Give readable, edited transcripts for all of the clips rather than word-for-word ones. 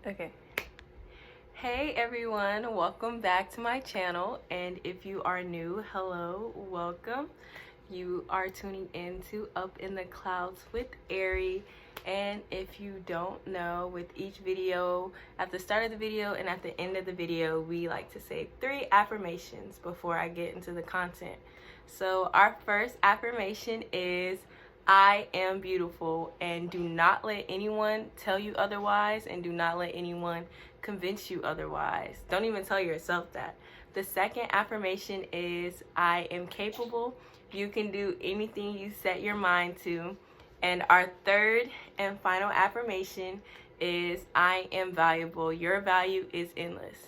Okay. Hey everyone, welcome back to my channel, and if you are new, hello, welcome. You are tuning in to Up in the Clouds with Ari, and if you don't know, with each video, at the start of the video and at the end of the video, we like to say 3 affirmations before I get into the content. So our first affirmation is, I am beautiful, and do not let anyone tell you otherwise, and do not let anyone convince you otherwise. Don't even tell yourself that. The second affirmation is, I am capable. You can do anything you set your mind to. And our third and final affirmation is, I am valuable. Your value is endless.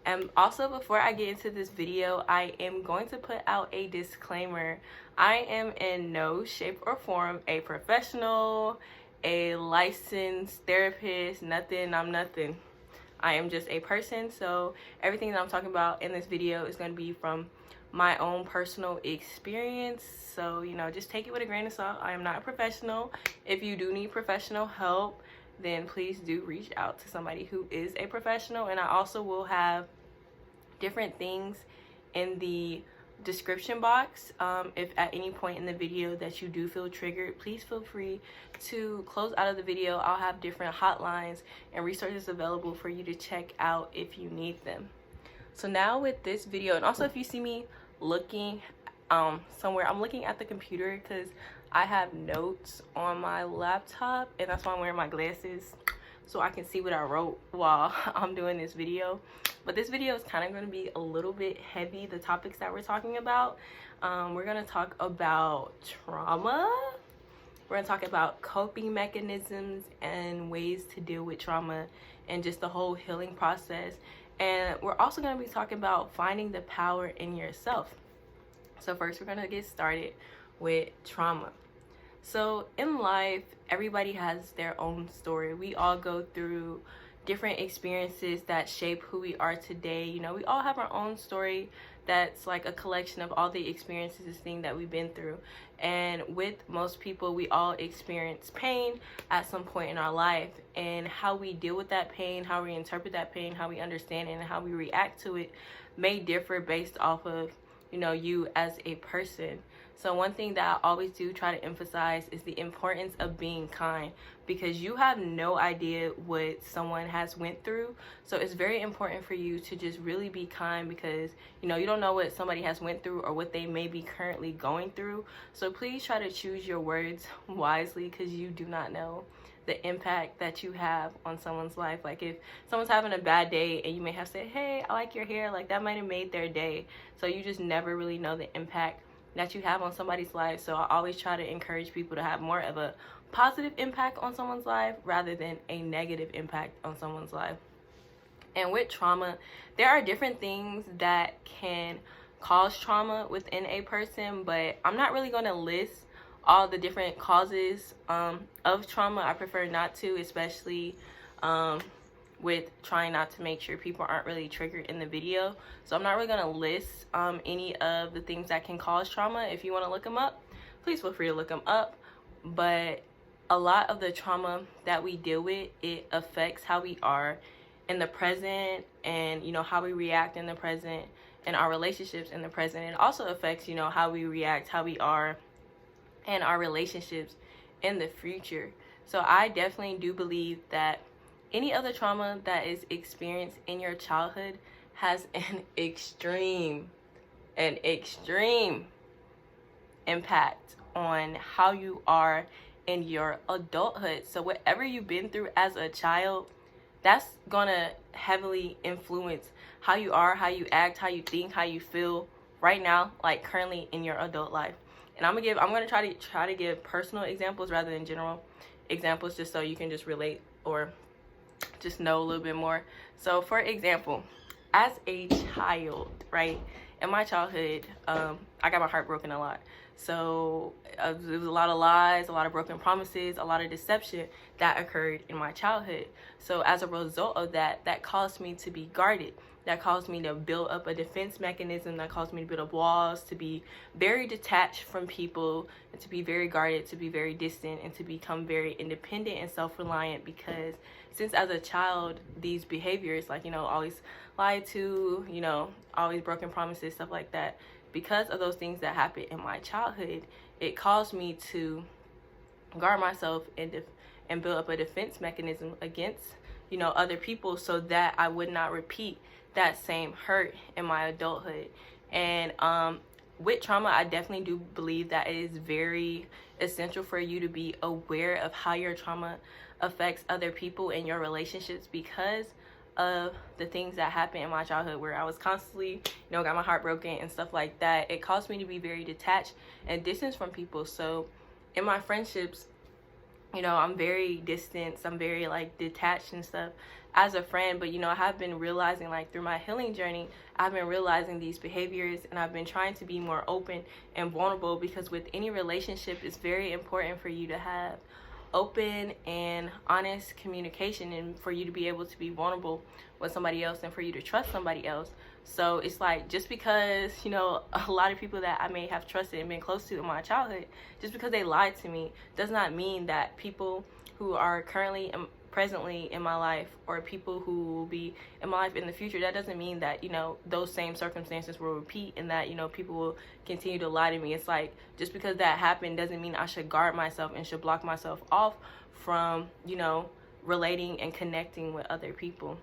And also, before I get into this video, I am going to put out a disclaimer. I am in no shape or form a professional, a licensed therapist, nothing. I'm nothing. I am just a person, so everything that I'm talking about in this video is going to be from my own personal experience. So, just take it with a grain of salt. I am not a professional. If you do need professional help, then please do reach out to somebody who is a professional. And I also will have different things in the description box. If at any point in the video that you do feel triggered, please feel free to close out of the video. I'll have different hotlines and resources available for you to check out if you need them. So now with this video, and also if you see me looking somewhere, I'm looking at the computer because I have notes on my laptop, and that's why I'm wearing my glasses so I can see what I wrote while I'm doing this video. But this video is kind of going to be a little bit heavy, the topics that we're talking about. We're going to talk about trauma. We're going to talk about coping mechanisms and ways to deal with trauma and just the whole healing process. And we're also going to be talking about finding the power in yourself. So first, we're going to get started with trauma. So in life, everybody has their own story. We all go through different experiences that shape who we are today. We all have our own story that's like a collection of all the experiences and things that we've been through. And with most people, we all experience pain at some point in our life. And how we deal with that pain, how we interpret that pain, how we understand it, and how we react to it may differ based off of, you as a person. So one thing that I always do try to emphasize is the importance of being kind, because you have no idea what someone has went through. So it's very important for you to just really be kind, because you don't know what somebody has went through or what they may be currently going through. So please try to choose your words wisely, because you do not know the impact that you have on someone's life. Like if someone's having a bad day and you may have said, hey, I like your hair, like that might have made their day. So you just never really know the impact that you have on somebody's life. So I always try to encourage people to have more of a positive impact on someone's life rather than a negative impact on someone's life. And with trauma, there are different things that can cause trauma within a person, but I'm not really going to list all the different causes of trauma. I prefer not to, especially with trying not to make sure people aren't really triggered in the video. So I'm not really going to list any of the things that can cause trauma. If you want to look them up, please feel free to look them up. But a lot of the trauma that we deal with, it affects how we are in the present, and how we react in the present, and our relationships in the present. It also affects how we react, how we are, and our relationships in the future. So I definitely do believe that any other trauma that is experienced in your childhood has an extreme impact on how you are in your adulthood. So whatever you've been through as a child, that's gonna heavily influence how you are, how you act, how you think, how you feel right now, like currently in your adult life. And I'm gonna try to give personal examples rather than general examples, just so you can just relate or just know a little bit more. So for example, as a child, right, in my childhood, I got my heart broken a lot. So it was a lot of lies, a lot of broken promises, a lot of deception that occurred in my childhood. So as a result of that, that caused me to be guarded. That caused me to build up a defense mechanism. That caused me to build up walls, to be very detached from people, and to be very guarded, to be very distant, and to become very independent and self-reliant. Because since as a child, these behaviors, like, always lied to, always broken promises, stuff like that, because of those things that happened in my childhood, it caused me to guard myself and build up a defense mechanism against, other people, so that I would not repeat that same hurt in my adulthood. And with trauma, I definitely do believe that it is very essential for you to be aware of how your trauma affects other people in your relationships, because of the things that happened in my childhood, where I was constantly, got my heart broken and stuff like that. It caused me to be very detached and distant from people. So in my friendships, I'm very distant, I'm very like detached and stuff as a friend. But I have been realizing, like, through my healing journey, I've been realizing these behaviors, and I've been trying to be more open and vulnerable, because with any relationship, it's very important for you to have open and honest communication, and for you to be able to be vulnerable with somebody else, and for you to trust somebody else. So it's like, just because a lot of people that I may have trusted and been close to in my childhood, just because they lied to me, does not mean that people who are currently and presently in my life, or people who will be in my life in the future, that doesn't mean that those same circumstances will repeat, and that people will continue to lie to me. It's like, just because that happened doesn't mean I should guard myself and should block myself off from relating and connecting with other people.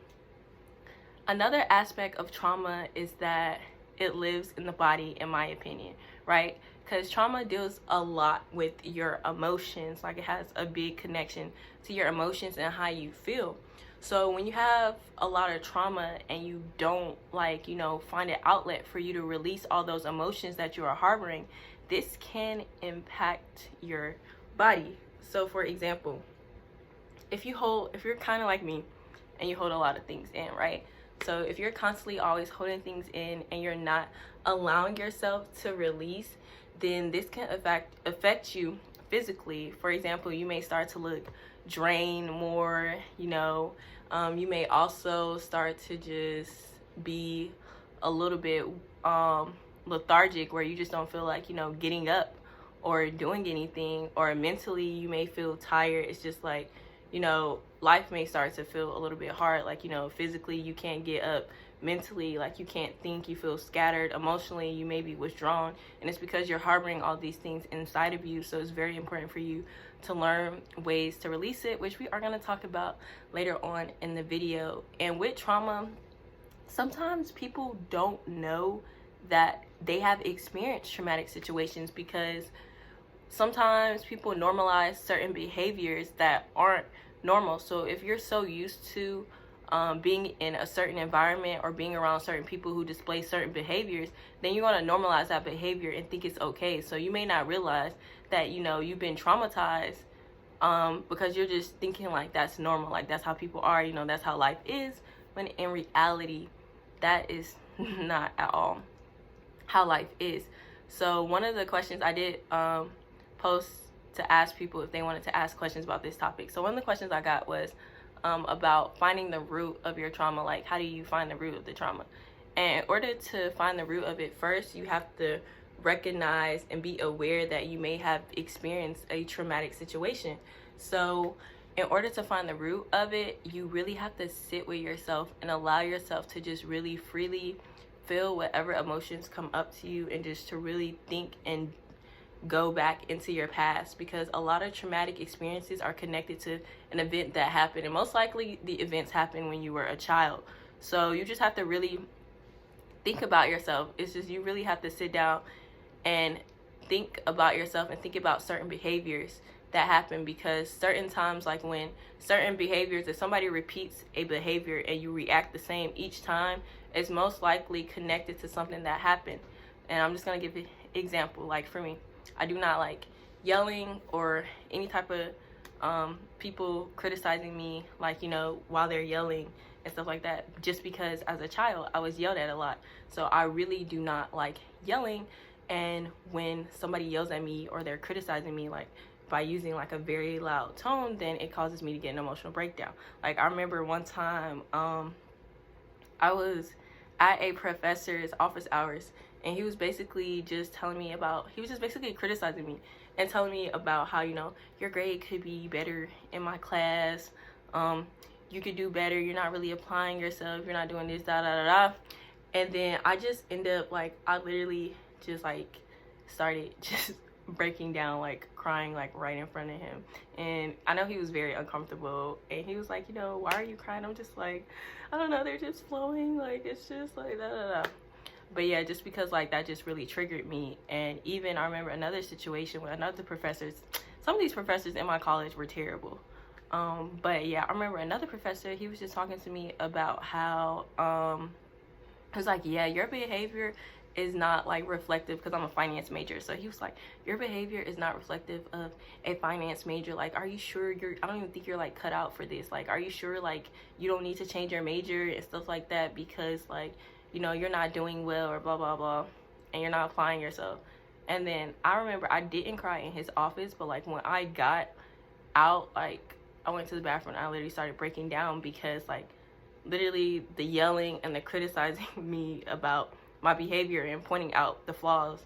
Another aspect of trauma is that it lives in the body, in my opinion, right? Because trauma deals a lot with your emotions. Like, it has a big connection to your emotions and how you feel. So when you have a lot of trauma and you don't find an outlet for you to release all those emotions that you are harboring, this can impact your body. So for example, if you're kind of like me and you hold a lot of things in, right? So if you're constantly always holding things in and you're not allowing yourself to release, then this can affect you physically. For example, you may start to look drained more, you may also start to just be a little bit lethargic, where you just don't feel like, getting up or doing anything, or mentally you may feel tired. It's just like, life may start to feel a little bit hard. Like, physically you can't get up, mentally, like, you can't think, you feel scattered, emotionally you may be withdrawn, and it's because you're harboring all these things inside of you. So it's very important for you to learn ways to release it, which we are going to talk about later on in the video. And with trauma, sometimes people don't know that they have experienced traumatic situations, because sometimes people normalize certain behaviors that aren't normal. So if you're so used to being in a certain environment or being around certain people who display certain behaviors, then you're going to normalize that behavior and think it's okay. So you may not realize that you've been traumatized because you're just thinking like that's normal, like that's how people are, that's how life is, when in reality that is not at all how life is. So one of the questions I did post to ask people if they wanted to ask questions about this topic. So one of the questions I got was about finding the root of your trauma. Like, how do you find the root of the trauma? And in order to find the root of it, first you have to recognize and be aware that you may have experienced a traumatic situation. So in order to find the root of it, you really have to sit with yourself and allow yourself to just really freely feel whatever emotions come up to you, and just to really think and go back into your past, because a lot of traumatic experiences are connected to an event that happened, and most likely the events happened when you were a child. So you just have to really think about yourself. It's just, you really have to sit down and think about yourself and think about certain behaviors that happen, because certain times, like when certain behaviors, if somebody repeats a behavior and you react the same each time, it's most likely connected to something that happened. And I'm just gonna give an example. Like, for me, I do not like yelling or any type of people criticizing me, like, while they're yelling and stuff like that, just because as a child I was yelled at a lot. So I really do not like yelling. And when somebody yells at me or they're criticizing me, like by using like a very loud tone, then it causes me to get an emotional breakdown. Like I remember one time, I was at a professor's office hours, and he was basically just telling me about, he was just basically criticizing me and telling me about how, you know, your grade could be better in my class, you could do better, you're not really applying yourself, you're not doing this, da da da da. And then I just ended up, like, I literally just like started just breaking down, like crying, like right in front of him. And I know he was very uncomfortable, and he was like, you know, why are you crying? I'm just like, I don't know, they're just flowing, like it's just like da da da. But yeah, just because like that just really triggered me. And even I remember another situation with another professors. Some of these professors in my college were terrible, but yeah, I remember another professor, he was just talking to me about how he was like, yeah, your behavior is not like reflective, because I'm a finance major. So he was like, your behavior is not reflective of a finance major. Like, are you sure I don't even think you're like cut out for this. Like, are you sure like you don't need to change your major and stuff like that, because like, you know, you're not doing well or blah blah blah, and you're not applying yourself. And then I remember I didn't cry in his office, but like when I got out, like I went to the bathroom and I literally started breaking down, because like literally the yelling and the criticizing me about my behavior and pointing out the flaws,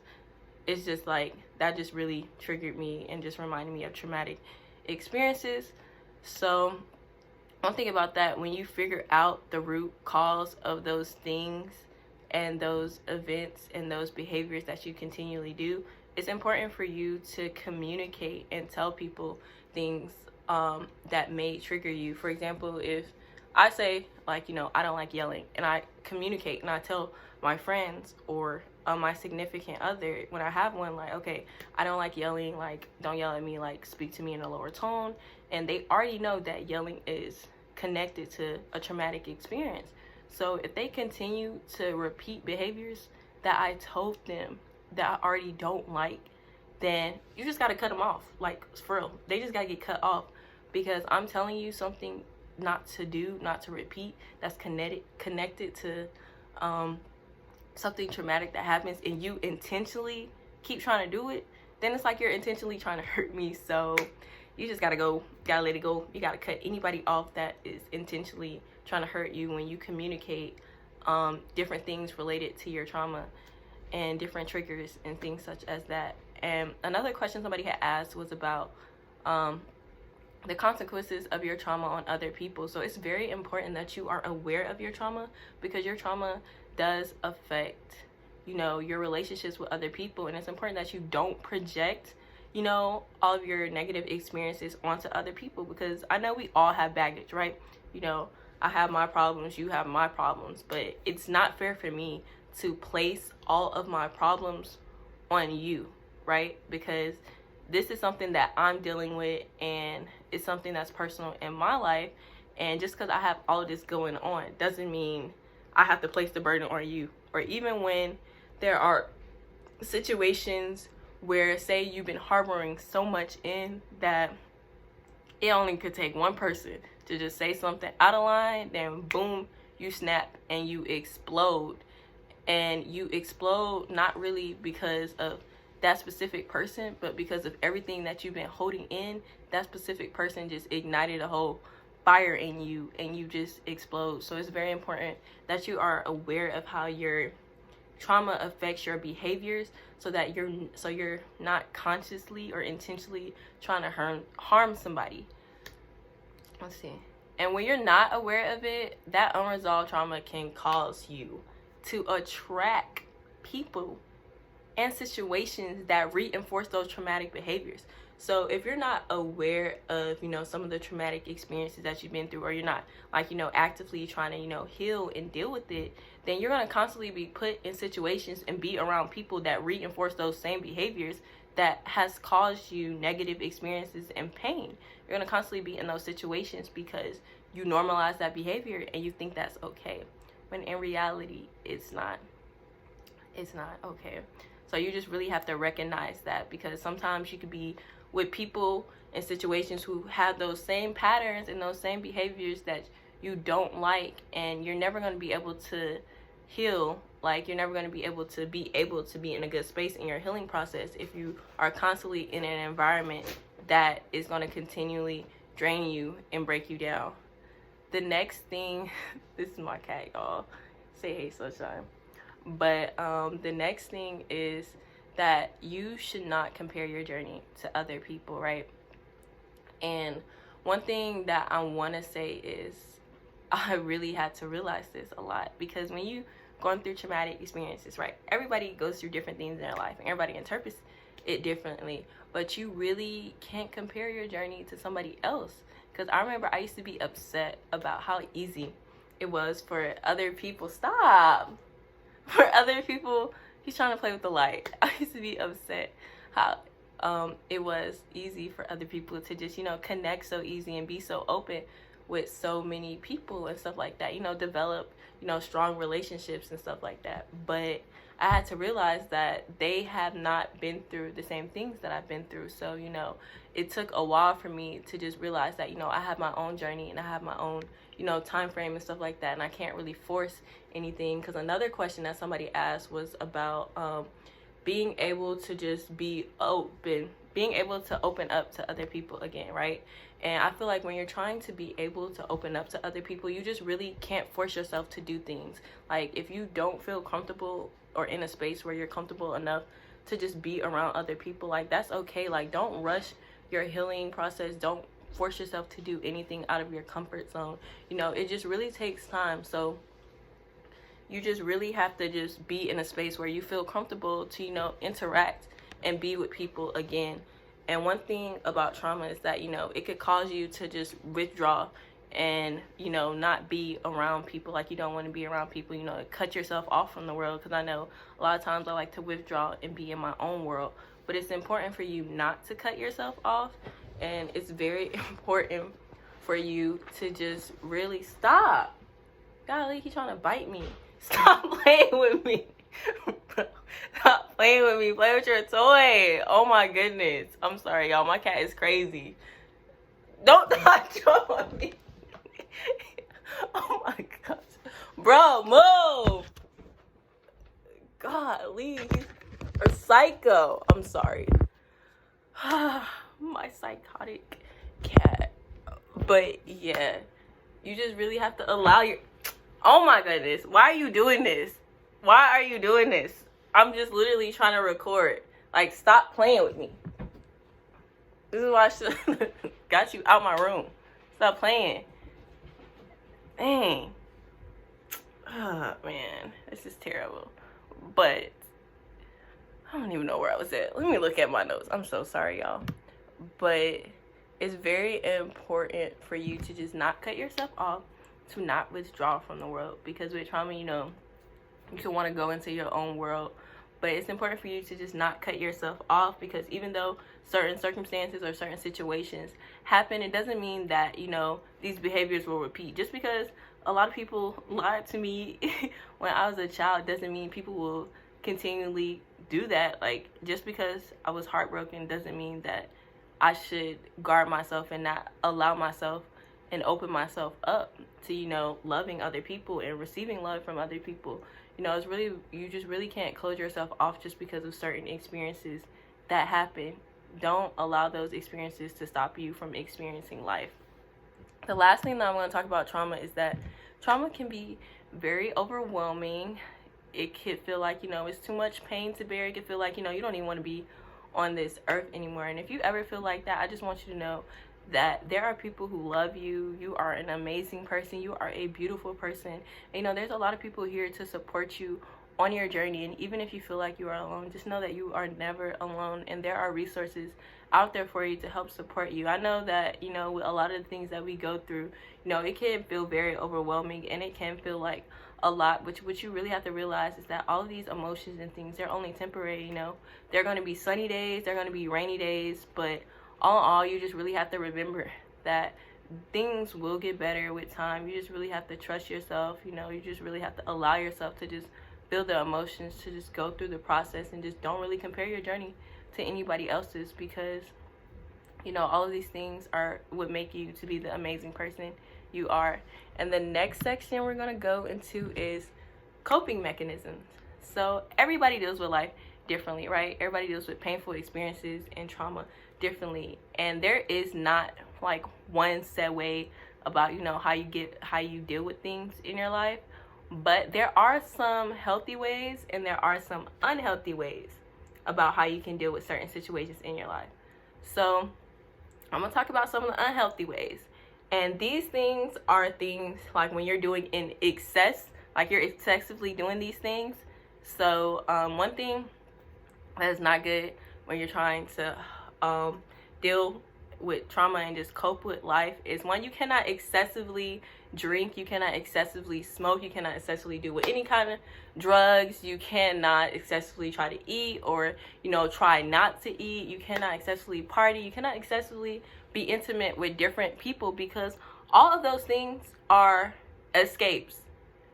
it's just like that just really triggered me and just reminded me of traumatic experiences. So one thing about that, when you figure out the root cause of those things and those events and those behaviors that you continually do, it's important for you to communicate and tell people things that may trigger you. For example, if I say, like, you know, I don't like yelling, and I communicate and I tell my friends or my significant other, when I have one, like, okay, I don't like yelling, like, don't yell at me, like, speak to me in a lower tone. And they already know that yelling is connected to a traumatic experience. So if they continue to repeat behaviors that I told them that I already don't like, then you just got to cut them off. Like, for real, they just got to get cut off, because I'm telling you something not to do, not to repeat, that's connected to something traumatic that happens, and you intentionally keep trying to do it, then it's like you're intentionally trying to hurt me. So you just gotta let it go. You gotta cut anybody off that is intentionally trying to hurt you when you communicate different things related to your trauma and different triggers and things such as that. And another question somebody had asked was about the consequences of your trauma on other people. So it's very important that you are aware of your trauma, because your trauma does affect, you know, your relationships with other people. And it's important that you don't project, you know, all of your negative experiences onto other people, because I know we all have baggage, right? You know, I have my problems, you have my problems, but it's not fair for me to place all of my problems on you, right? Because this is something that I'm dealing with, and it's something that's personal in my life. And just because I have all of this going on doesn't mean I have to place the burden on you. Or even when there are situations where, say, you've been harboring so much in that it only could take one person to just say something out of line, then boom, you snap and you explode. And you explode not really because of that specific person, but because of everything that you've been holding in. That specific person just ignited a whole fire in you, and you just explode. So it's very important that you are aware of how your trauma affects your behaviors, so that you're not consciously or intentionally trying to harm somebody. Let's see. And when you're not aware of it, that unresolved trauma can cause you to attract people and situations that reinforce those traumatic behaviors. So if you're not aware of, you know, some of the traumatic experiences that you've been through, or you're not, like, you know, actively trying to, you know, heal and deal with it, then you're going to constantly be put in situations and be around people that reinforce those same behaviors that has caused you negative experiences and pain. You're going to constantly be in those situations because you normalize that behavior and you think that's okay, when in reality it's not okay. So you just really have to recognize that, because sometimes you could be with people in situations who have those same patterns and those same behaviors that you don't like, and you're never going to be able to heal Like, you're never going to be able to be in a good space in your healing process if you are constantly in an environment that is going to continually drain you and break you down. The next thing, this is my cat, y'all. Say hey, sunshine. But the next thing is that you should not compare your journey to other people, right? And one thing that I want to say is I really had to realize this a lot, because when you going through traumatic experiences, right? Everybody goes through different things in their life and everybody interprets it differently, but you really can't compare your journey to somebody else. Because I remember I used to be upset about how easy it was for other people. Stop. For other people, he's trying to play with the light. I used to be upset how it was easy for other people to just, connect so easy and be so open with so many people and stuff like that, develop, strong relationships and stuff like that. But I had to realize that they have not been through the same things that I've been through. So, it took a while for me to just realize that, I have my own journey and I have my own, time frame and stuff like that. And I can't really force anything. Because another question that somebody asked was about being able to just be open, being able to open up to other people again, right? And I feel like when you're trying to be able to open up to other people, you just really can't force yourself to do things. Like, if you don't feel comfortable or in a space where you're comfortable enough to just be around other people, like, that's okay. Like, don't rush your healing process. Don't force yourself to do anything out of your comfort zone. It just really takes time. So you just really have to just be in a space where you feel comfortable to, interact and be with people again. And one thing about trauma is that, it could cause you to just withdraw and, not be around people. Like, you don't want to be around people, cut yourself off from the world. Because I know a lot of times I like to withdraw and be in my own world. But it's important for you not to cut yourself off. And it's very important for you to just really stop. Golly, he's trying to bite me. Stop playing with me. Stop playing with me. Play with your toy. Oh my goodness. I'm sorry, y'all. My cat is crazy. Don't touch on me. Oh my gosh. Bro, move. Golly. He's a psycho. I'm sorry. My psychotic cat. But yeah. You just really have to allow your... Oh my goodness. Why are you doing this? Why are you doing this? I'm just literally trying to record. Like, stop playing with me. This is why I should got you out my room. Stop playing. Dang. Oh, man. This is terrible. But I don't even know where I was at. Let me look at my notes. I'm so sorry, y'all. But it's very important for you to just not cut yourself off, to not withdraw from the world. Because with trauma, you can want to go into your own world, but it's important for you to just not cut yourself off, because even though certain circumstances or certain situations happen, it doesn't mean that, these behaviors will repeat. Just because a lot of people lied to me when I was a child doesn't mean people will continually do that. Like, just because I was heartbroken doesn't mean that I should guard myself and not allow myself and open myself up to, loving other people and receiving love from other people. It's really, you just really can't close yourself off just because of certain experiences that happen. Don't allow those experiences to stop you from experiencing life. The last thing that I want to talk about trauma is that trauma can be very overwhelming. It could feel like, it's too much pain to bear. It could feel like, you don't even want to be on this earth anymore. And if you ever feel like that, I just want you to know that there are people who love you. You are an amazing person. You are a beautiful person. And, there's a lot of people here to support you on your journey. And even if you feel like you are alone, just know that you are never alone. And there are resources out there for you to help support you. I know that, with a lot of the things that we go through, it can feel very overwhelming and it can feel like a lot. But what you really have to realize is that all of these emotions and things, they're only temporary. They're going to be sunny days. They're going to be rainy days. But all in all, you just really have to remember that things will get better with time. You just really have to trust yourself. You just really have to allow yourself to just feel the emotions, to just go through the process, and just don't really compare your journey to anybody else's, because all of these things are what make you to be the amazing person you are. And the next section we're going to go into is coping mechanisms. So everybody deals with life differently, right? Everybody deals with painful experiences and trauma differently, and there is not like one set way about how you deal with things in your life. But there are some healthy ways and there are some unhealthy ways about how you can deal with certain situations in your life. So I'm gonna talk about some of the unhealthy ways. And these things are things like when you're doing in excess, like you're excessively doing these things. So one thing that is not good when you're trying to deal with trauma and just cope with life is, one, you cannot excessively drink, you cannot excessively smoke, you cannot excessively do with any kind of drugs, you cannot excessively try to eat or try not to eat, you cannot excessively party, you cannot excessively be intimate with different people, because all of those things are escapes.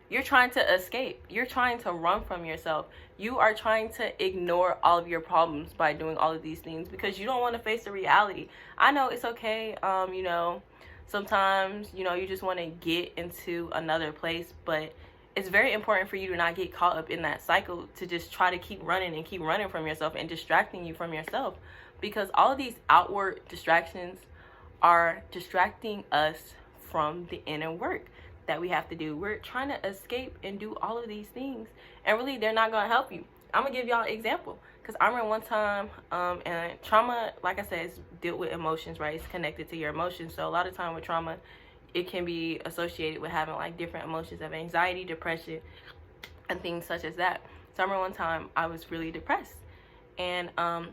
You're trying to escape. You're trying to run from yourself. You are trying to ignore all of your problems by doing all of these things because you don't want to face the reality. I know it's okay. Sometimes, you just want to get into another place, but it's very important for you to not get caught up in that cycle, to just try to keep running from yourself and distracting you from yourself, because all of these outward distractions are distracting us from the inner work that we have to do. We're trying to escape and do all of these things, and really they're not going to help you. I'm gonna give y'all an example, because I remember one time and trauma, like I said, is dealt with emotions, right? It's connected to your emotions. So a lot of time with trauma, it can be associated with having like different emotions of anxiety, depression, and things such as that. So I remember one time I was really depressed, and I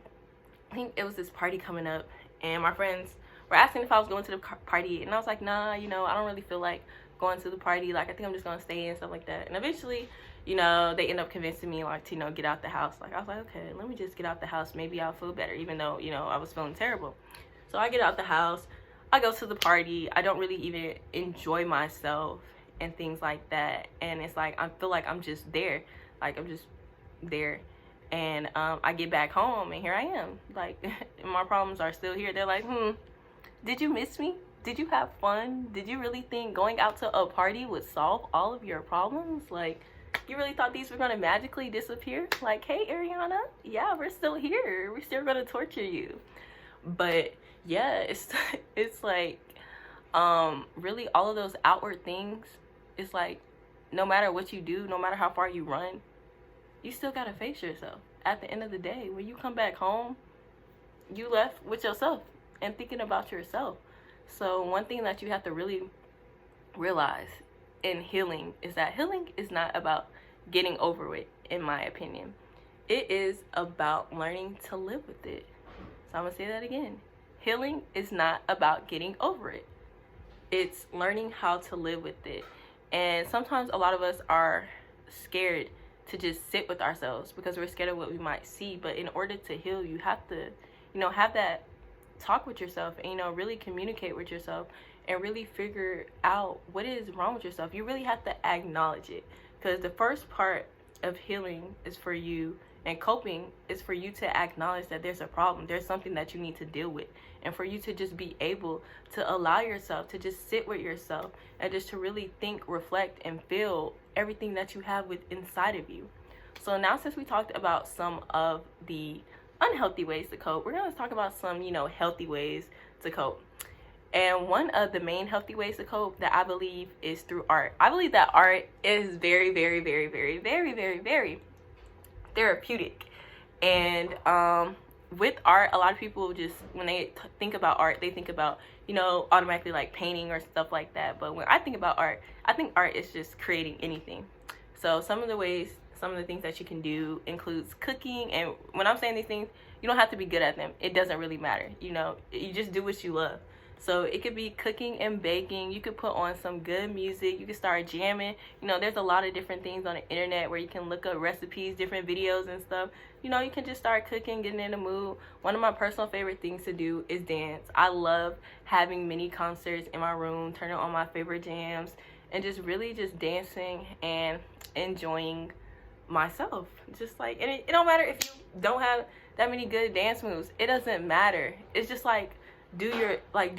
think it was this party coming up, and my friends were asking if I was going to the party, and I was like, nah, I don't really feel like going to the party. Like, I think I'm just gonna stay and stuff like that. And eventually, they end up convincing me like to get out the house. Like, I was like, okay, let me just get out the house, maybe I'll feel better, even though I was feeling terrible. So I get out the house, I go to the party, I don't really even enjoy myself and things like that, and it's like I feel like I'm just there, and I get back home and here I am, like my problems are still here. They're like, did you miss me? Did you have fun? Did you really think going out to a party would solve all of your problems? Like, you really thought these were going to magically disappear? Like, hey, Ariana, yeah, we're still here. We're still going to torture you. But yeah, it's like, really all of those outward things, it's like, no matter what you do, no matter how far you run, you still got to face yourself. At the end of the day, when you come back home, you left with yourself and thinking about yourself. So one thing that you have to really realize in healing is that healing is not about getting over it, in my opinion. It is about learning to live with it. So I'm going to say that again. Healing is not about getting over it. It's learning how to live with it. And sometimes a lot of us are scared to just sit with ourselves because we're scared of what we might see. But in order to heal, you have to, have that talk with yourself and really communicate with yourself and really figure out what is wrong with yourself. You really have to acknowledge it, because the first part of healing is for you, and coping is for you to acknowledge that there's a problem, there's something that you need to deal with, and for you to just be able to allow yourself to just sit with yourself and just to really think, reflect, and feel everything that you have inside of you. So now, since we talked about some of the unhealthy ways to cope, we're going to talk about some healthy ways to cope. And one of the main healthy ways to cope that I believe is through art. I believe that art is very, very, very, very, very, very, very therapeutic. And with art, a lot of people just, when they think about art, they think about automatically like painting or stuff like that. But when I think about art, I think art is just creating anything. So some of the things that you can do includes cooking. And when I'm saying these things, you don't have to be good at them. It doesn't really matter. You just do what you love. So it could be cooking and baking. You could put on some good music. You could start jamming. There's a lot of different things on the internet where you can look up recipes, different videos and stuff. You can just start cooking, getting in the mood. One of my personal favorite things to do is dance. I love having mini concerts in my room, turning on my favorite jams, and just really just dancing and enjoying myself. Just like, and it don't matter if you don't have that many good dance moves. It doesn't matter. It's just like, do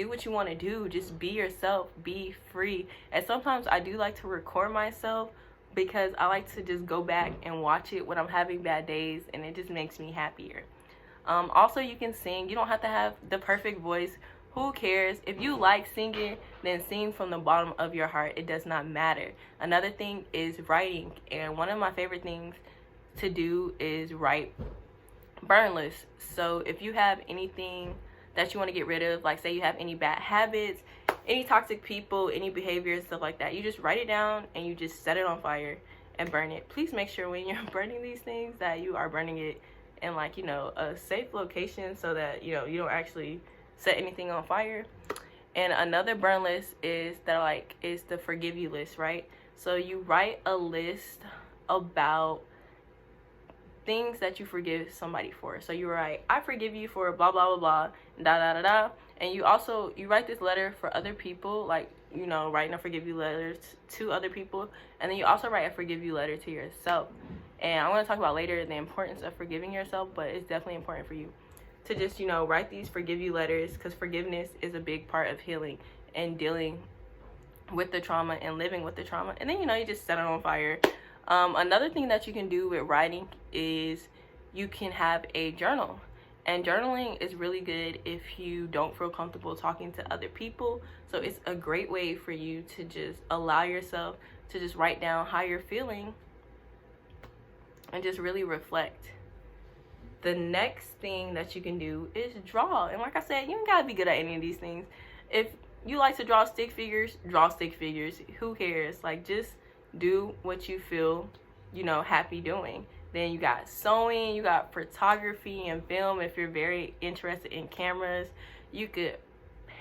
what you want to do. Just be yourself, be free. And sometimes I do like to record myself because I like to just go back and watch it when I'm having bad days, and it just makes me happier. Also, you can sing. You don't have to have the perfect voice. Who cares? If you like singing, then sing from the bottom of your heart. It does not matter. Another thing is writing, and one of my favorite things to do is write burn lists. So if you have anything that you want to get rid of, like say you have any bad habits, any toxic people, any behaviors, stuff like that, you just write it down and you just set it on fire and burn it. Please make sure when you're burning these things that you are burning it in, like, you know, a safe location, so that, you know, you don't actually set anything on fire. And another burn list is the forgive you list, right? So you write a list about things that you forgive somebody for. So you write, I forgive you for blah blah blah blah, da da da da. And you write this letter for other people, like, you know, writing a forgive you letter to other people, and then you also write a forgive you letter to yourself. And I'm going to talk about later the importance of forgiving yourself, but it's definitely important for you to just, you know, write these forgive you letters, because forgiveness is a big part of healing and dealing with the trauma and living with the trauma. And then, you know, you just set it on fire. Another thing that you can do with writing is you can have a journal. And journaling is really good if you don't feel comfortable talking to other people. So it's a great way for you to just allow yourself to just write down how you're feeling and just really reflect. The next thing that you can do is draw. And like I said, you don't gotta be good at any of these things. If you like to draw stick figures, draw stick figures. Who cares? Like, just do what you feel, you know, happy doing. Then you got sewing, you got photography and film. If you're very interested in cameras, you could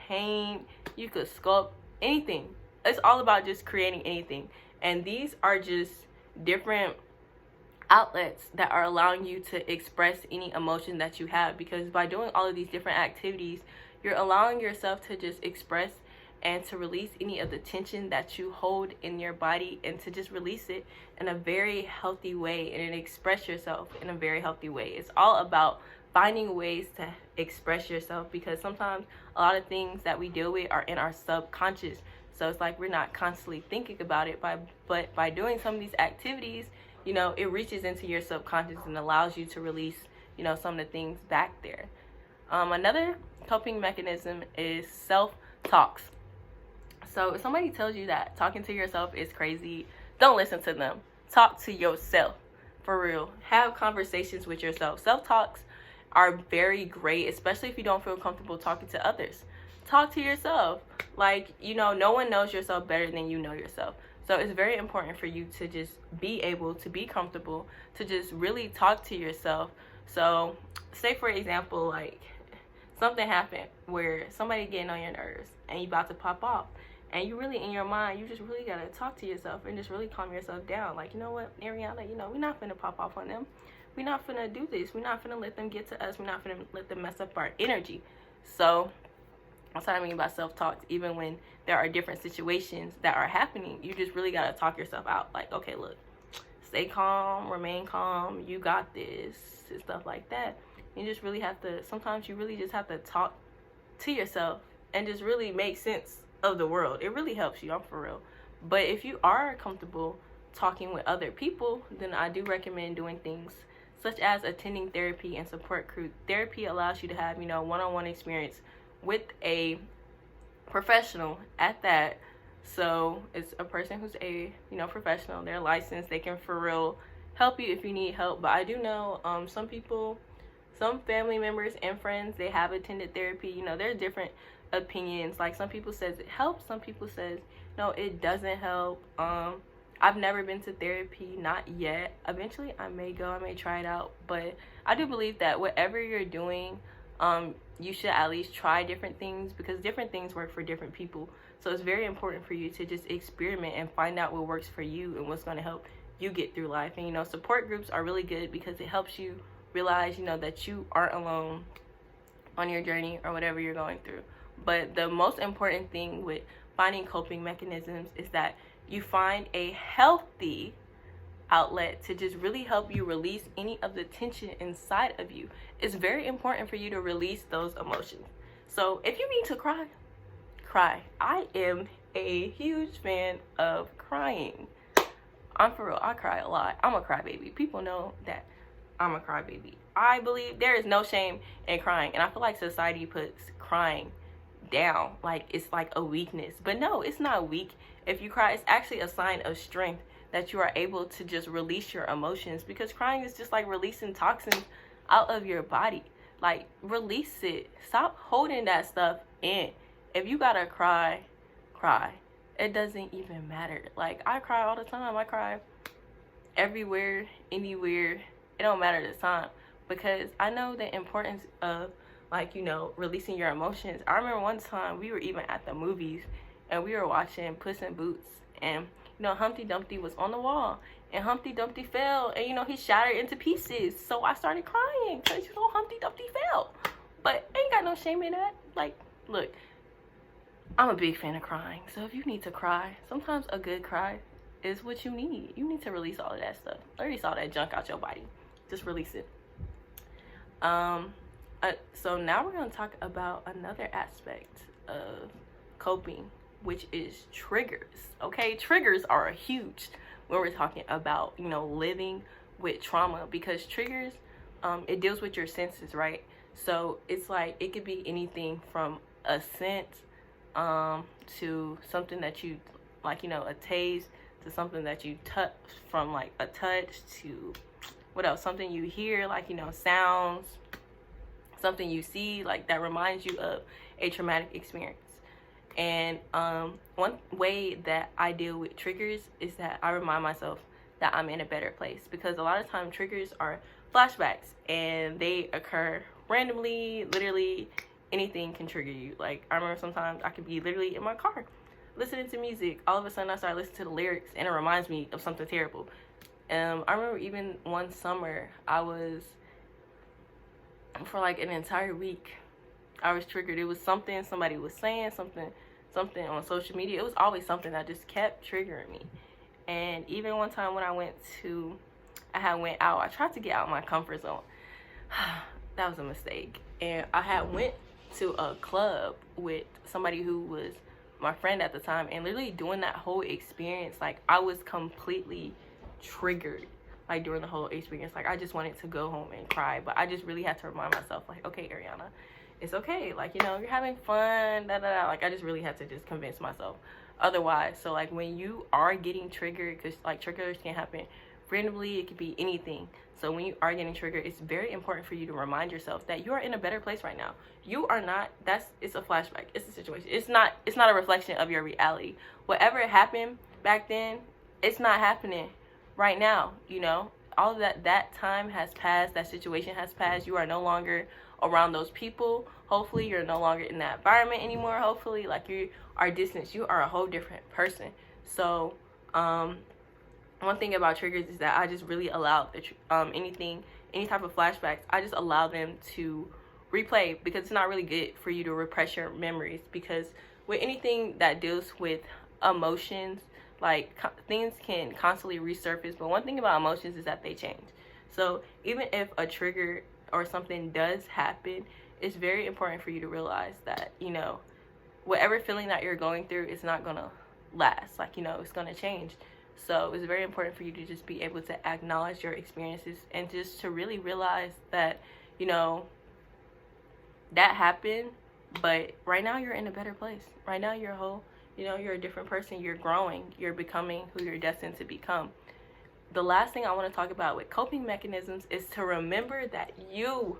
paint, you could sculpt, anything. It's all about just creating anything. And these are just different outlets that are allowing you to express any emotion that you have, because by doing all of these different activities, you're allowing yourself to just express and to release any of the tension that you hold in your body, and to just release it in a very healthy way and express yourself in a very healthy way. It's all about finding ways to express yourself, because sometimes a lot of things that we deal with are in our subconscious. So it's like we're not constantly thinking about it, but by doing some of these activities, you know, it reaches into your subconscious and allows you to release, you know, some of the things back there. Another coping mechanism is self-talks. So if somebody tells you that talking to yourself is crazy, don't listen to them. Talk to yourself, for real. Have conversations with yourself. Self-talks are very great, especially if you don't feel comfortable talking to others. Talk to yourself. Like, you know, no one knows yourself better than you know yourself. So it's very important for you to just be able to be comfortable, to just really talk to yourself. So say, for example, like something happened where somebody getting on your nerves and you about to pop off. And you really, in your mind, you just really got to talk to yourself and just really calm yourself down. Like, you know what, Ariana, you know, we're not finna pop off on them. We're not finna do this. We're not finna let them get to us. We're not finna let them mess up our energy. So that's what I mean by self-talk. Even when there are different situations that are happening, you just really got to talk yourself out. Like, okay, look, stay calm, remain calm. You got this, and stuff like that. You just really have to, sometimes you really just have to talk to yourself and just really make sense of the world. It really helps you, I'm for real. But if you are comfortable talking with other people, then I do recommend doing things such as attending therapy and support group. Therapy allows you to have, you know, one-on-one experience with a professional at that. So it's a person who's a, you know, professional. They're licensed. They can for real help you if you need help. But I do know some people, some family members and friends, they have attended therapy. You know, there's different opinions. Like, some people says it helps, some people says no, it doesn't help. I've never been to therapy, not yet. Eventually I may go, I may try it out, but I do believe that whatever you're doing, you should at least try different things, because different things work for different people. So it's very important for you to just experiment and find out what works for you and what's going to help you get through life. And, you know, support groups are really good because it helps you realize, you know, that you aren't alone on your journey or whatever you're going through. But the most important thing with finding coping mechanisms is that you find a healthy outlet to just really help you release any of the tension inside of you. It's very important for you to release those emotions. So if you need to cry, cry. I am a huge fan of crying. I'm for real, I cry a lot. I'm a crybaby. People know that I'm a crybaby. I believe there is no shame in crying, and I feel like society puts crying down like it's like a weakness. But no, it's not weak. If you cry, it's actually a sign of strength that you are able to just release your emotions, because crying is just like releasing toxins out of your body. Like, release it. Stop holding that stuff in. If you gotta cry, cry. It doesn't even matter. Like, I cry all the time. I cry everywhere, anywhere. It don't matter the time, because I know the importance of, like, you know, releasing your emotions. I remember one time we were even at the movies and we were watching Puss in Boots, and you know, Humpty Dumpty was on the wall and Humpty Dumpty fell, and you know, he shattered into pieces. So I started crying because, you know, Humpty Dumpty fell. But ain't got no shame in that. Like, look, I'm a big fan of crying. So if you need to cry, sometimes a good cry is what you need. You need to release all of that stuff. Release all that junk out your body. Just release it. So now we're going to talk about another aspect of coping, which is triggers. Okay, triggers are huge when we're talking about, you know, living with trauma, because triggers, it deals with your senses, right? So it's like, it could be anything from a scent to something that you like, you know, a taste, to something that you touch, from like a touch to what else, something you hear, like, you know, sounds, something you see, like that reminds you of a traumatic experience. And one way that I deal with triggers is that I remind myself that I'm in a better place, because a lot of times triggers are flashbacks and they occur randomly. Literally anything can trigger you. Like, I remember sometimes I could be literally in my car listening to music, all of a sudden I start listening to the lyrics and it reminds me of something terrible. I remember even one summer, I was, for like an entire week, I was triggered. It was something somebody was saying, something on social media. It was always something that just kept triggering me. And even one time when I went out, I tried to get out of my comfort zone. That was a mistake. And I had went to a club with somebody who was my friend at the time, and literally during that whole experience, like, I was completely triggered. Like, during the whole experience, like, I just wanted to go home and cry, but I just really had to remind myself, like, okay, Ariana, it's okay, like, you know, you're having fun, like, I just really had to just convince myself otherwise. So, like, when you are getting triggered, because, like, triggers can happen randomly, it could be anything. So when you are getting triggered, it's very important for you to remind yourself that you are in a better place right now. You are not, it's a flashback, it's a situation, it's not a reflection of your reality. Whatever happened back then, it's not happening right now. You know, all of that time has passed, that situation has passed. You are no longer around those people. Hopefully you're no longer in that environment anymore. Hopefully, like, you are distanced, you are a whole different person. So one thing about triggers is that I just really allow any type of flashbacks, I just allow them to replay, because it's not really good for you to repress your memories. Because with anything that deals with emotions, like, things can constantly resurface, but one thing about emotions is that they change. So even if a trigger or something does happen, it's very important for you to realize that, you know, whatever feeling that you're going through is not gonna last. Like, you know, it's gonna change. So it's very important for you to just be able to acknowledge your experiences, and just to really realize that, you know, that happened, but right now you're in a better place. Right now you're you're a different person. You're growing. You're becoming who you're destined to become. The last thing I want to talk about with coping mechanisms is to remember that you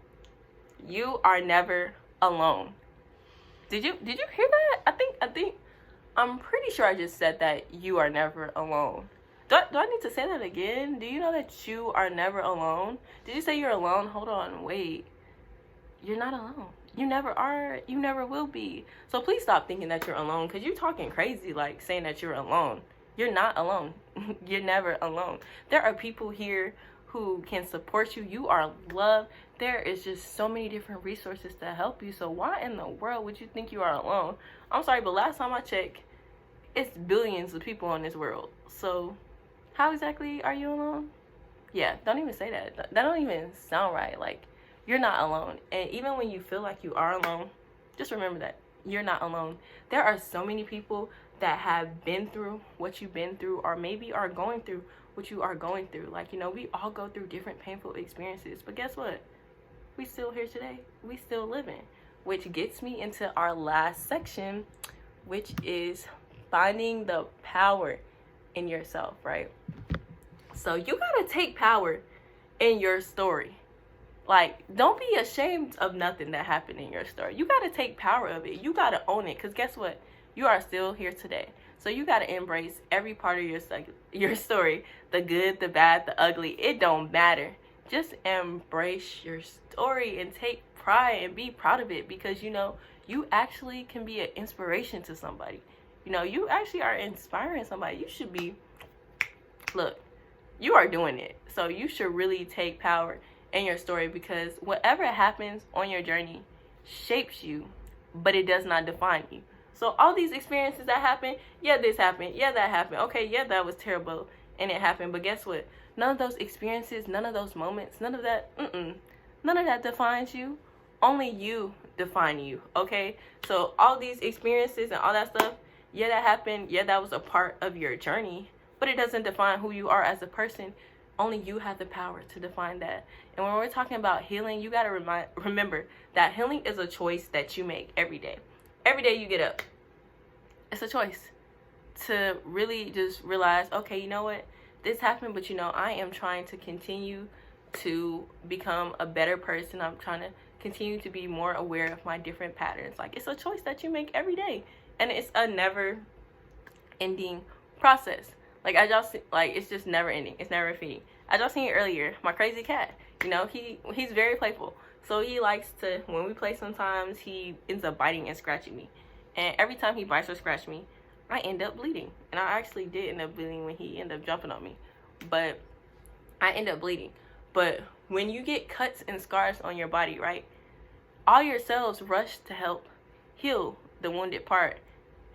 are never alone. Did you hear that? I'm pretty sure I just said that you are never alone. Do I need to say that again? Do you know that you are never alone? Did you say you're alone? Hold on, wait. You're not alone. You never are. You never will be. So please stop thinking that you're alone, because you're talking crazy, like, saying that you're alone. You're not alone. You're never alone. There are people here who can support you. You are loved. There is just so many different resources to help you. So why in the world would you think you are alone? I'm sorry, but last time I checked, it's billions of people in this world. So how exactly are you alone? Yeah, don't even say that. That don't even sound right. Like, you're not alone. And even when you feel like you are alone, just remember that you're not alone. There are so many people that have been through what you've been through, or maybe are going through what you are going through. Like, you know, we all go through different painful experiences, but guess what? We still here today. We still living, which gets me into our last section, which is finding the power in yourself, right? So you gotta take power in your story. Like, don't be ashamed of nothing that happened in your story. You gotta take power of it. You gotta own it, because guess what? You are still here today. So you gotta embrace every part of your story, the good, the bad, the ugly. It don't matter. Just embrace your story and take pride and be proud of it, because, you know, you actually can be an inspiration to somebody. You know, you actually are inspiring somebody. You should be, look, you are doing it. So you should really take power in your story, because whatever happens on your journey shapes you, but it does not define you. So all these experiences that happen, yeah, this happened, yeah, that happened, okay, yeah, that was terrible and it happened, but guess what? None of those experiences, none of those moments, none of that defines you. Only you define you, okay? So all these experiences and all that stuff, yeah, that happened, yeah, that was a part of your journey, but it doesn't define who you are as a person. Only you have the power to define that. And when we're talking about healing, you got to remember that healing is a choice that you make every day. Every day you get up, it's a choice to really just realize, okay, you know what? This happened, but, you know, I am trying to continue to become a better person. I'm trying to continue to be more aware of my different patterns. Like, it's a choice that you make every day. And it's a never ending process. Like, as y'all see, like, it's just never ending. It's never ending. As y'all seen earlier, my crazy cat, you know, he's very playful. So he likes to, when we play sometimes, he ends up biting and scratching me. And every time he bites or scratches me, I end up bleeding. And I actually did end up bleeding when he ended up jumping on me. But I end up bleeding. But when you get cuts and scars on your body, right, all your cells rush to help heal the wounded part.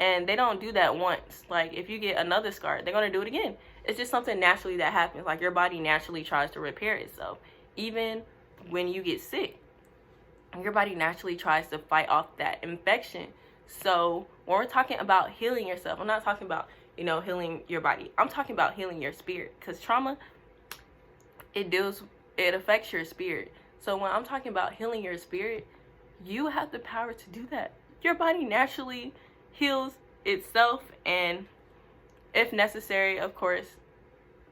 And they don't do that once. Like, if you get another scar, they're going to do it again. It's just something naturally that happens. Like, your body naturally tries to repair itself. Even when you get sick, your body naturally tries to fight off that infection. So when we're talking about healing yourself, I'm not talking about, you know, healing your body. I'm talking about healing your spirit, because trauma, it affects your spirit. So when I'm talking about healing your spirit, you have the power to do that. Your body naturally heals itself, and if necessary, of course,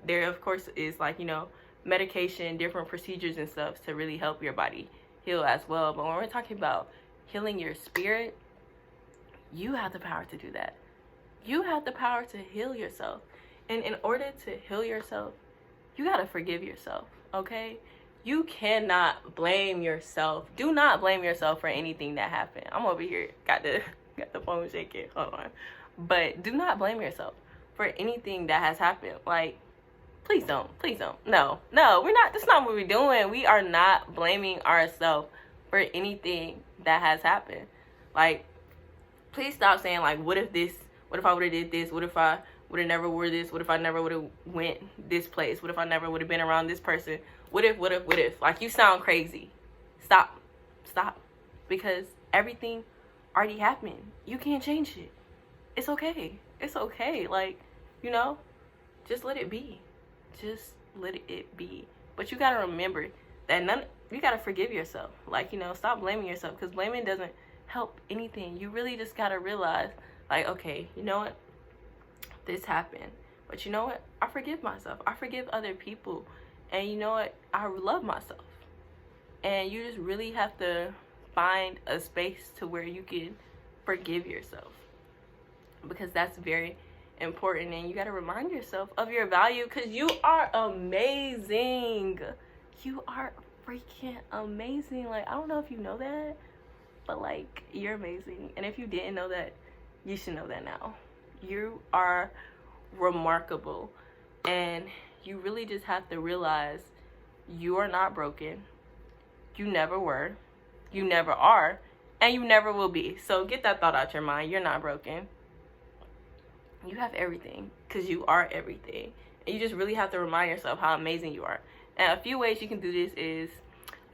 there of course is, like, you know, medication, different procedures and stuff to really help your body heal as well. But when we're talking about healing your spirit, you have the power to do that. You have the power to heal yourself. And in order to heal yourself, you got to forgive yourself, okay? You cannot blame yourself. Do not blame yourself for anything that happened. I'm over here, got the phone shaking. Hold on. But do not blame yourself for anything that has happened. Like, please don't. Please don't. No, we're not. That's not what we're doing. We are not blaming ourselves for anything that has happened. Like, please stop saying, like, what if I would have did this? What if I would have never wore this? What if I never would have went this place? What if I never would have been around this person? What if? Like, you sound crazy. Stop. Because everything already happened. You can't change it. It's okay. Like, you know, just let it be. Just let it be. But you got to remember that you got to forgive yourself. Like, you know, stop blaming yourself, because blaming doesn't help anything. You really just got to realize, like, okay, you know what? This happened. But you know what? I forgive myself. I forgive other people. And you know what? I love myself. And you just really have to find a space to where you can forgive yourself, because that's very important. And you got to remind yourself of your value, because you are amazing. You are freaking amazing. Like, I don't know if you know that, but, like, you're amazing. And if you didn't know that, you should know that now. You are remarkable. And you really just have to realize you are not broken. You never were. You never are. And you never will be. So get that thought out your mind. You're not broken. You have everything, because you are everything. And you just really have to remind yourself how amazing you are. And a few ways you can do this is,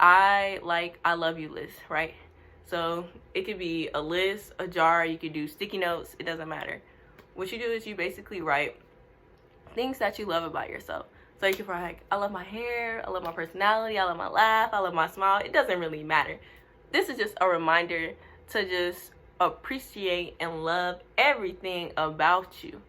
I love you list, right? So it could be a list, a jar, you could do sticky notes, it doesn't matter. what you do is you basically write things that you love about yourself. So you can write, like, I love my hair, I love my personality, I love my laugh, I love my smile. It doesn't really matter. This is just a reminder to just appreciate and love everything about you.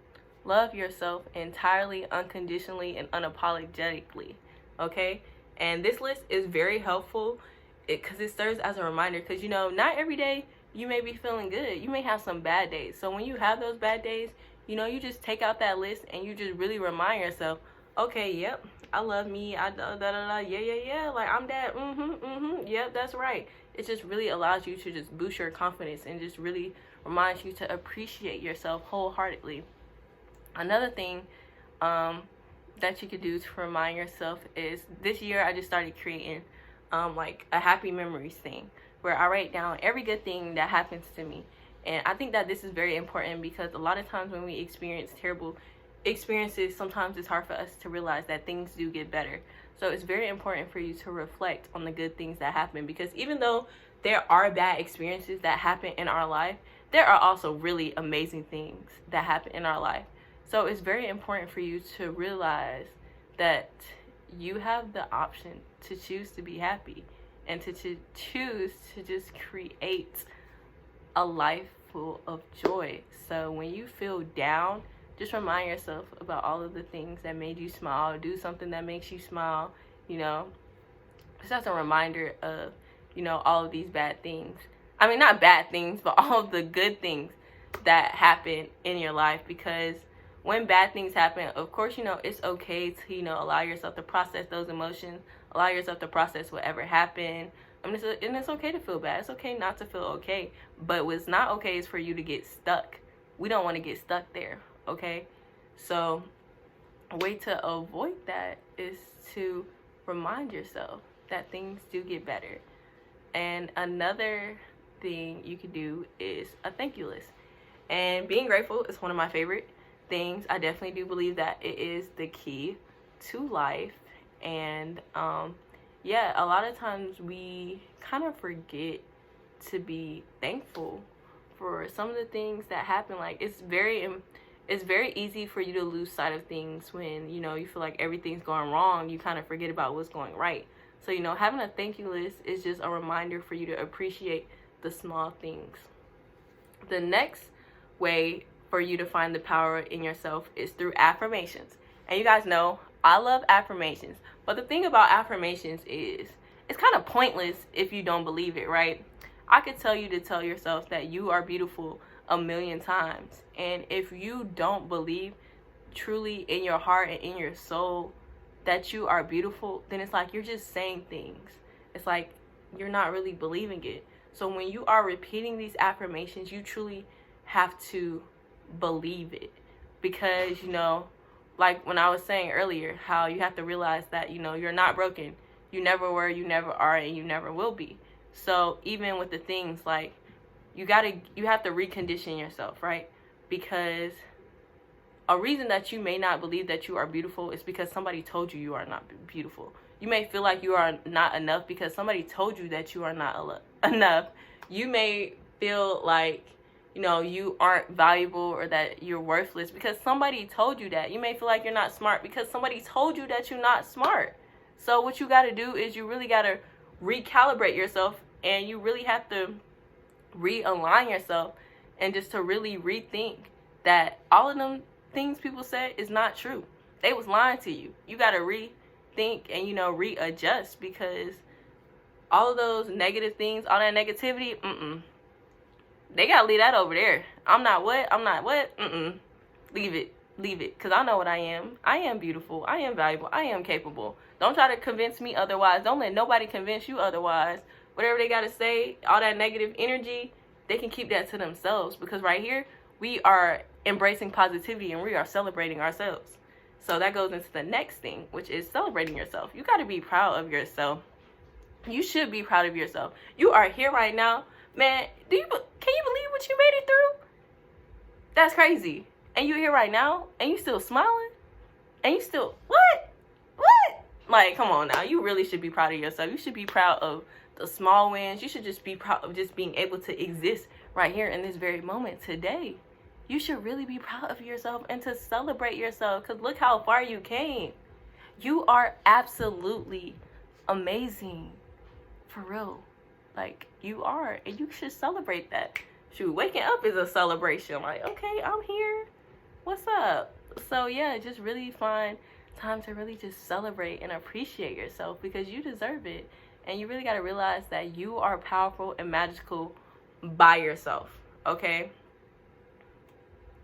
Love yourself entirely, unconditionally, and unapologetically, okay? And this list is very helpful because it serves as a reminder, because, you know, not every day you may be feeling good. You may have some bad days. So when you have those bad days, you know, you just take out that list and you just really remind yourself, okay, yep, I love me, yeah, like, I'm that, yep, that's right. It just really allows you to just boost your confidence and just really reminds you to appreciate yourself wholeheartedly. Another thing that you could do to remind yourself is, this year I just started creating like a happy memories thing, where I write down every good thing that happens to me. And I think that this is very important because a lot of times when we experience terrible experiences, sometimes it's hard for us to realize that things do get better. So it's very important for you to reflect on the good things that happen, because even though there are bad experiences that happen in our life, there are also really amazing things that happen in our life. So it's very important for you to realize that you have the option to choose to be happy and to choose to just create a life full of joy. So when you feel down, just remind yourself about all of the things that made you smile. Do something that makes you smile, you know. Just as a reminder of, you know, all of these bad things. I mean, not bad things, but all of the good things that happen in your life. Because when bad things happen, of course, you know, it's okay to, you know, allow yourself to process those emotions. Allow yourself to process whatever happened. I mean, it's okay to feel bad. It's okay not to feel okay. But what's not okay is for you to get stuck. We don't want to get stuck there, okay? So a way to avoid that is to remind yourself that things do get better. And another thing you can do is a thank you list. And being grateful is one of my favorite things. I definitely do believe that it is the key to life. And yeah, a lot of times we kind of forget to be thankful for some of the things that happen. Like, it's very easy for you to lose sight of things when, you know, you feel like everything's going wrong. You kind of forget about what's going right. So, you know, having a thank you list is just a reminder for you to appreciate the small things. The next way for you to find the power in yourself is through affirmations. And you guys know I love affirmations. But the thing about affirmations is it's kind of pointless if you don't believe it, right? I could tell you to tell yourself that you are beautiful a million times. And if you don't believe truly in your heart and in your soul that you are beautiful, then it's like you're just saying things. It's like you're not really believing it. So when you are repeating these affirmations, you truly have to believe it. Because, you know, like when I was saying earlier, how you have to realize that, you know, you're not broken. You never were, you never are, and you never will be. So even with the things, like, you have to recondition yourself, right? Because a reason that you may not believe that you are beautiful is because somebody told you are not beautiful. You may feel like you are not enough because somebody told you that you are not enough. You may feel like, you know, you aren't valuable or that you're worthless because somebody told you that. You may feel like you're not smart because somebody told you that you're not smart. So what you got to do is you really got to recalibrate yourself, and you really have to realign yourself, and just to really rethink that all of them things people said is not true. They was lying to you. You got to rethink and, you know, readjust, because all of those negative things, all that negativity, they got to leave that over there. I'm not what? Leave it. Because I know what I am. I am beautiful. I am valuable. I am capable. Don't try to convince me otherwise. Don't let nobody convince you otherwise. Whatever they got to say, all that negative energy, they can keep that to themselves. Because right here, we are embracing positivity and we are celebrating ourselves. So that goes into the next thing, which is celebrating yourself. You got to be proud of yourself. You should be proud of yourself. You are here right now. Man, can you believe what you made it through? That's crazy. And you're here right now, and you still smiling, and you still, what? Like, come on now. You really should be proud of yourself. You should be proud of the small wins. You should just be proud of just being able to exist right here in this very moment today. you should really be proud of yourself and to celebrate yourself, because look how far you came. You are absolutely amazing. For real. Like, you are, and you should celebrate that. Shoot, waking up is a celebration. Like, okay, I'm here. What's up? So yeah, just really find time to really just celebrate and appreciate yourself, because you deserve it. And you really got to realize that you are powerful and magical by yourself, okay?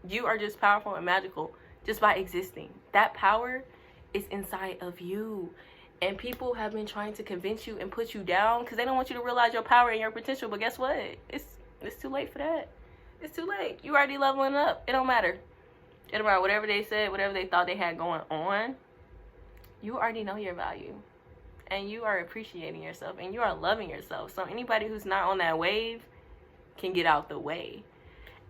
You are just powerful and magical just by existing. That power is inside of you. And people have been trying to convince you and put you down because they don't want you to realize your power and your potential. But guess what? It's too late for that. It's too late. You already leveling up. It don't matter. It don't matter whatever they said, whatever they thought they had going on. You already know your value. And you are appreciating yourself. And you are loving yourself. So anybody who's not on that wave can get out the way.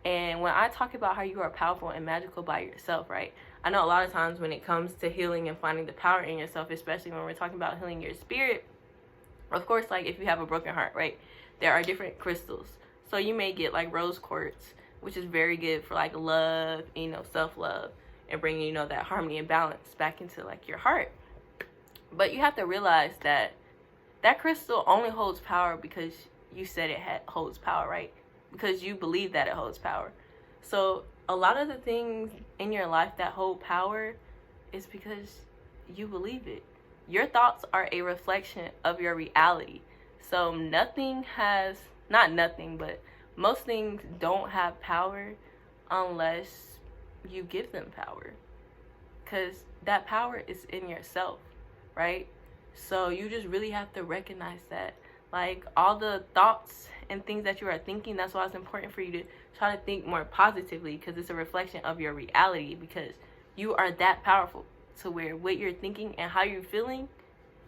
And when I talk about how you are powerful and magical by yourself, right? I know a lot of times when it comes to healing and finding the power in yourself, especially when we're talking about healing your spirit, of course, like if you have a broken heart, right? There are different crystals. So you may get like rose quartz, which is very good for like love, you know, self-love, and bringing, you know, that harmony and balance back into like your heart. But you have to realize that that crystal only holds power because you said it holds power, right? Because you believe that it holds power. So a lot of the things in your life that hold power is because you believe it. Your thoughts are a reflection of your reality. So nothing has, not nothing, but most things don't have power unless you give them power. Because that power is in yourself, right? So you just really have to recognize that. Like, all the thoughts and things that you are thinking, that's why it's important for you to try to think more positively, because it's a reflection of your reality, because you are that powerful to where what you're thinking and how you're feeling,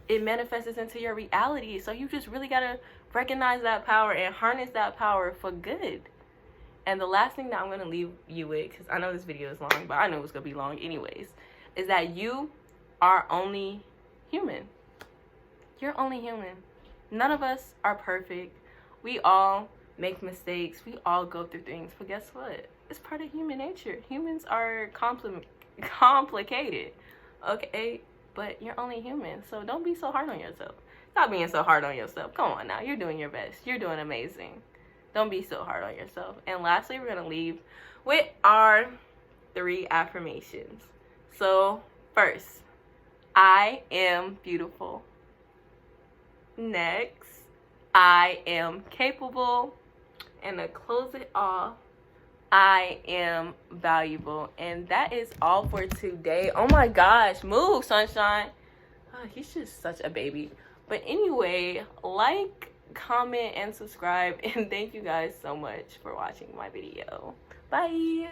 it manifests into your reality. So you just really got to recognize that power and harness that power for good. And the last thing that I'm going to leave you with, because I know this video is long, but I know it's going to be long anyways, is that you are only human. You're only human. None of us are perfect. We all make mistakes. We all go through things. But guess what? It's part of human nature. Humans are complicated. Okay? But you're only human. So don't be so hard on yourself. Stop being so hard on yourself. Come on now. You're doing your best. You're doing amazing. Don't be so hard on yourself. And lastly, we're going to leave with our 3 affirmations. So first, I am beautiful. Next, I am capable. And to close it off, I am valuable. And that is all for today. Oh my gosh, move, sunshine. Oh, he's just such a baby. But anyway, like, comment, and subscribe. And thank you guys so much for watching my video. Bye.